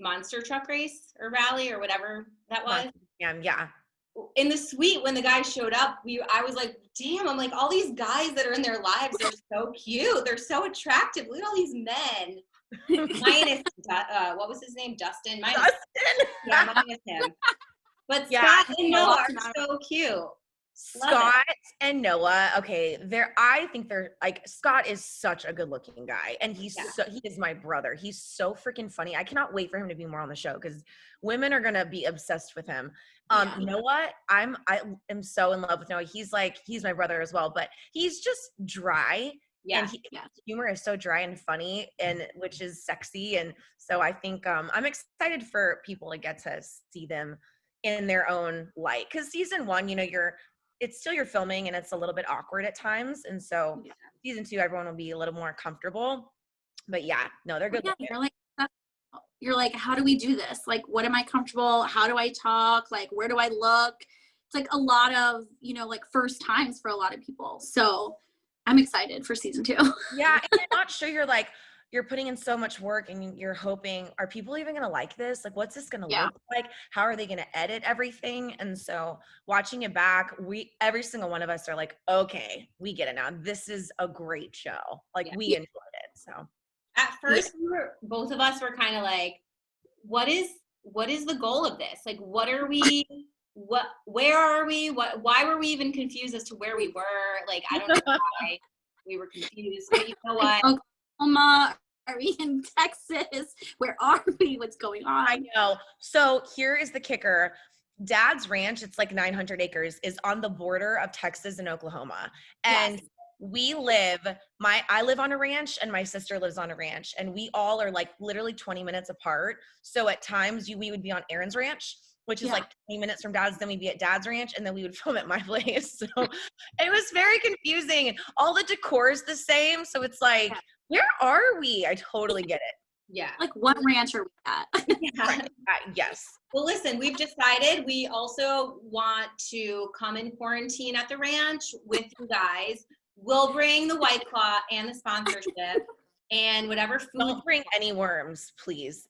monster truck race or rally or whatever that was. Yeah. In the suite, when the guys showed up, I was like, damn, I'm like, all these guys that are in their lives are so cute. They're so attractive. Look at all these men. Minus, what was his name? Dustin? Minus him. But Scott and Noah are so cute. Scott and Noah, okay, I think they're like, Scott is such a good looking guy and he is my brother. He's so freaking funny. I cannot wait for him to be more on the show because women are gonna be obsessed with him. Noah, I am so in love with Noah. He's my brother as well, but he's just dry. And his humor is so dry and funny, and which is sexy. And so I think I'm excited for people to get to see them in their own light. Because season 1, you know, it's still you're filming and it's a little bit awkward at times. And so season 2, everyone will be a little more comfortable. But yeah, no, they're good. You're like, how do we do this? Like, what am I comfortable? How do I talk? Like, where do I look? It's like a lot of, you know, like first times for a lot of people. So I'm excited for season 2. Yeah. And you're not sure, you're putting in so much work and you're hoping, are people even going to like this? Like, what's this going to look like? How are they going to edit everything? And so watching it back, every single one of us are like, okay, we get it now. This is a great show. Like we enjoyed it. So at first both of us were kind of like, what is the goal of this? Like, what are we, where are we? Why were we even confused as to where we were? Like, I don't know why we were confused, but you know what? Oklahoma, are we in Texas? Where are we? What's going on? I know. So here is the kicker. Dad's ranch, it's like 900 acres, is on the border of Texas and Oklahoma. And I live on a ranch and my sister lives on a ranch. And we all are like literally 20 minutes apart. So at times we would be on Aaron's ranch, which is like 20 minutes from Dad's, then we'd be at Dad's ranch, and then we would film at my place. So it was very confusing. All the decor is the same. So it's like, where are we? I totally get it. Yeah. Like, what ranch are we at? Yes. Well, listen, we've decided we also want to come in quarantine at the ranch with you guys. We'll bring the White Claw and the sponsorship and whatever food. Don't bring any worms, please.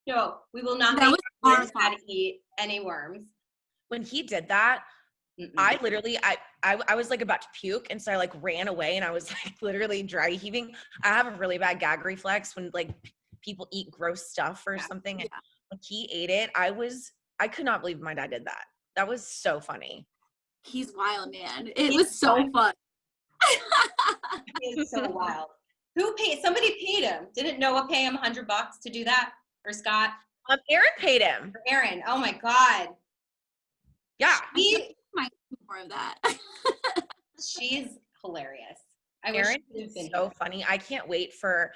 No, we will not make worms how to eat any worms. When he did that, I literally, I was like about to puke. And so I like ran away and I was like literally dry heaving. I have a really bad gag reflex when like people eat gross stuff or something. And when he ate it, I could not believe my dad did that. That was so funny. He's wild, man. It was so fun. He is so wild. Who paid? Somebody paid him. Didn't Noah pay him $100 to do that? Or Scott? Aaron paid him. Or Aaron. Oh my God. Yeah. Might do more of that. She's hilarious. Aaron is so funny. I can't wait for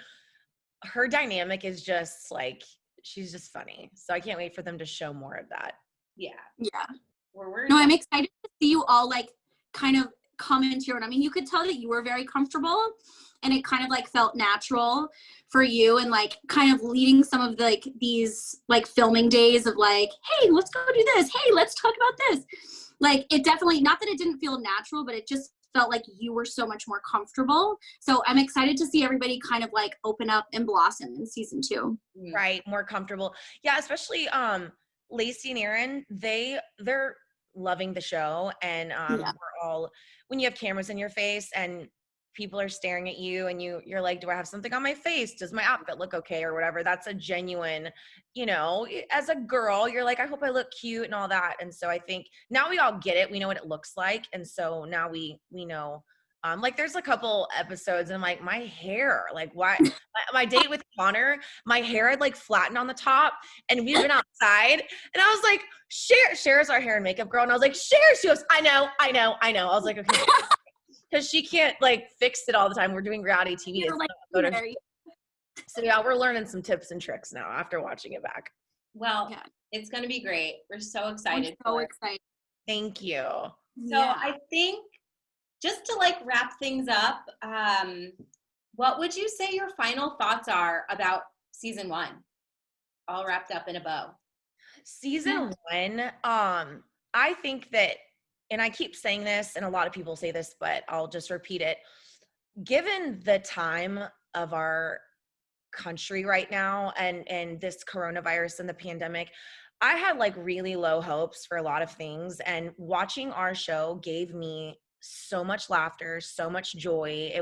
her dynamic is just like, she's just funny. So I can't wait for them to show more of that. Yeah. Yeah. We're No, I'm excited to see you all like kind of come into your own. I mean, you could tell that you were very comfortable and it kind of like felt natural for you, and like kind of leading some of the, like these like filming days of like, hey, let's go do this. Hey, let's talk about this. Like it definitely, not that it didn't feel natural, but it just felt like you were so much more comfortable. So I'm excited to see everybody kind of like open up and blossom in season 2. Right. More comfortable. Yeah. Especially, Lacey and Aaron, they're loving the show. And, we're all, when you have cameras in your face and people are staring at you and you're like, do I have something on my face? Does my outfit look okay? Or whatever. That's a genuine, you know, as a girl, you're like, I hope I look cute and all that. And so I think now we all get it. We know what it looks like. And so now we know, like there's a couple episodes and I'm like, my hair, like why, my date with Connor, my hair had like flattened on the top and we've been outside and I was like, Cher's our hair and makeup girl. And I was like, Cher, she goes, I know. I was like, okay. Because she can't like fix it all the time. We're doing reality TV. So yeah, we're learning some tips and tricks now after watching it back. Well, it's going to be great. We're so excited. I'm so excited. Thank you. So I think just to like wrap things up, what would you say your final thoughts are about season 1? All wrapped up in a bow. Season 1, I think that, and I keep saying this, and a lot of people say this, but I'll just repeat it. Given the time of our country right now and this coronavirus and the pandemic, I had like really low hopes for a lot of things. And watching our show gave me so much laughter, so much joy.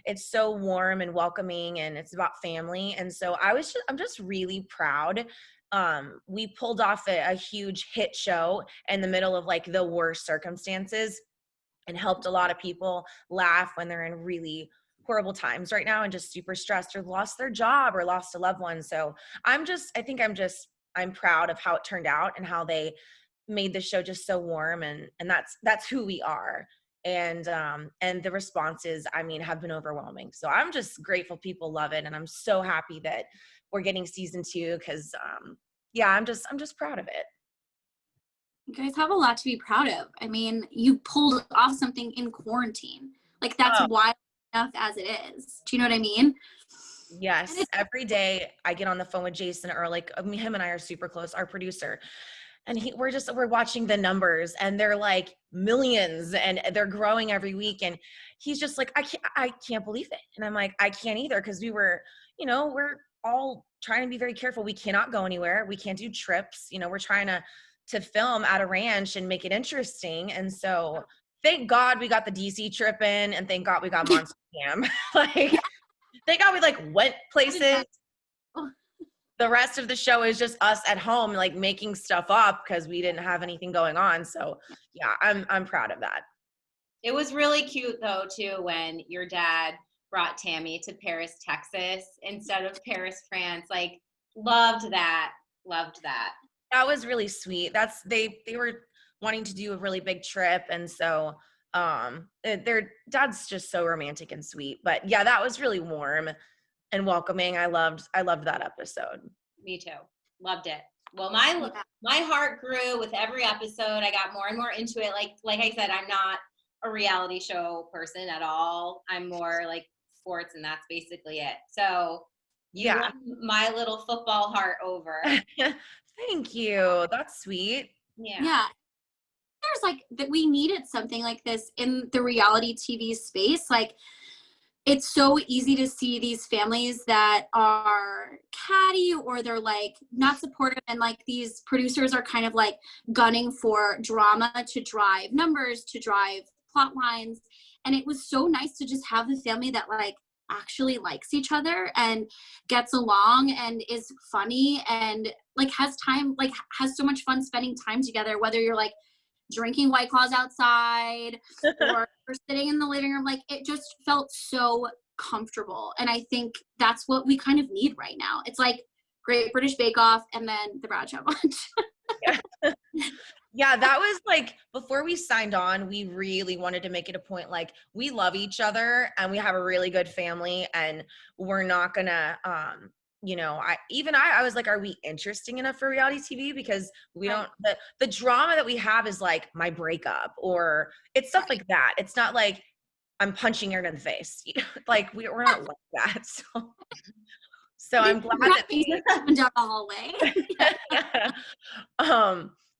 It's so warm and welcoming and it's about family. And so I'm just really proud. We pulled off a huge hit show in the middle of like the worst circumstances and helped a lot of people laugh when they're in really horrible times right now and just super stressed or lost their job or lost a loved one. So I'm proud of how it turned out and how they made the show just so warm and that's who we are. And the responses, I mean, have been overwhelming. So I'm just grateful people love it. And I'm so happy that we're getting season 2 because, I'm just proud of it. You guys have a lot to be proud of. I mean, you pulled off something in quarantine. Like that's wild enough as it is. Do you know what I mean? Yes. Every day I get on the phone with Jason or like him and I are super close, our producer. And we're watching the numbers and they're like millions and they're growing every week. And he's just like, I can't believe it. And I'm like, I can't either. Cause we're all trying to be very careful. We cannot go anywhere. We can't do trips. We're trying to film at a ranch and make it interesting. And so thank God we got the DC trip in and thank God we got Monster Cam. Like, thank God we like went places. The rest of the show is just us at home, like making stuff up because we didn't have anything going on. So yeah, I'm proud of that. It was really cute though too when your dad brought Tammy to Paris, Texas instead of Paris, France. Like loved that. That was really sweet. They were wanting to do a really big trip, and so their dad's just so romantic and sweet. But yeah, that was really warm and welcoming. I loved that episode. Me too. Loved it. Well, my heart grew with every episode. I got more and more into it. Like I said, I'm not a reality show person at all. I'm more like sports, and that's basically it. So you won my little football heart over. Thank you. That's sweet. Yeah. There's like that we needed something like this in the reality TV space. Like it's so easy to see these families that are catty or they're like not supportive, and like these producers are kind of like gunning for drama to drive numbers, to drive plot lines. And it was so nice to just have the family that like actually likes each other and gets along and is funny and like has so much fun spending time together, whether you're like drinking White Claws outside or sitting in the living room. Like it just felt so comfortable. And I think that's what we kind of need right now. It's like Great British Bake Off and then the Bradshaw Bunch. Yeah, that was like before we signed on, we really wanted to make it a point like we love each other and we have a really good family and we're not gonna I was like, are we interesting enough for reality TV? Because we don't the drama that we have is like my breakup or it's stuff like that. It's not like I'm punching her in the face. Like we're not like that. So I'm glad that down the hallway.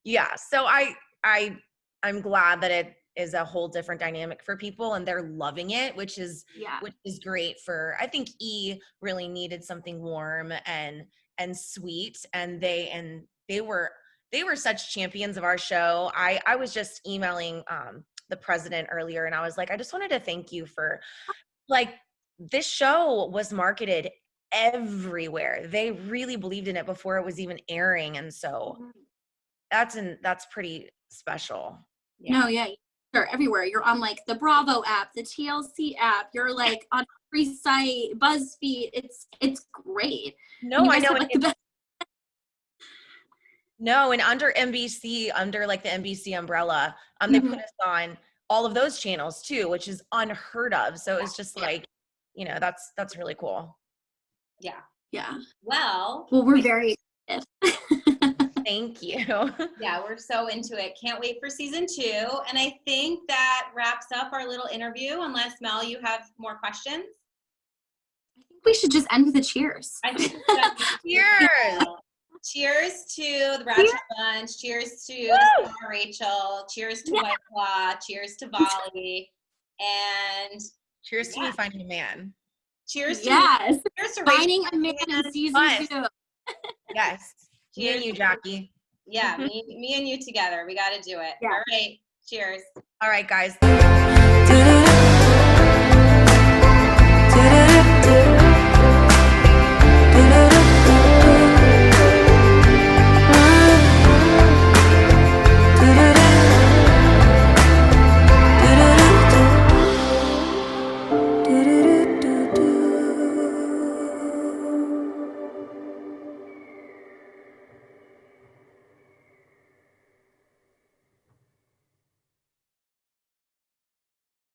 Yeah, so I'm glad that it is a whole different dynamic for people and they're loving it, which is great for, I think E really needed something warm and sweet, and they were such champions of our show. I was just emailing the president earlier and I was like, I just wanted to thank you for like this show was marketed everywhere. They really believed in it before it was even airing, and so that's pretty special. No, you're everywhere. You're on like the Bravo app, the TLC app. You're like on every site, BuzzFeed. It's great. No, I know. No, and under NBC, under like the NBC umbrella, they put us on all of those channels too, which is unheard of. So it's just like, that's really cool. Yeah. Yeah. Well, we're very excited. Thank you. Yeah, we're so into it. Can't wait for season 2. And I think that wraps up our little interview, unless Mel, you have more questions. I think we should just end with a cheers. I think cheers. Cheers to the Bradshaw Bunch. Cheers to the star Rachel. Cheers to White Claw. Cheers to Volley. And cheers to me finding a man. Cheers to cheers to finding a man in season 2. Yes. Me and you, Jackie. Yeah, me and you together. We got to do it. Yeah. All right. Cheers. All right, guys.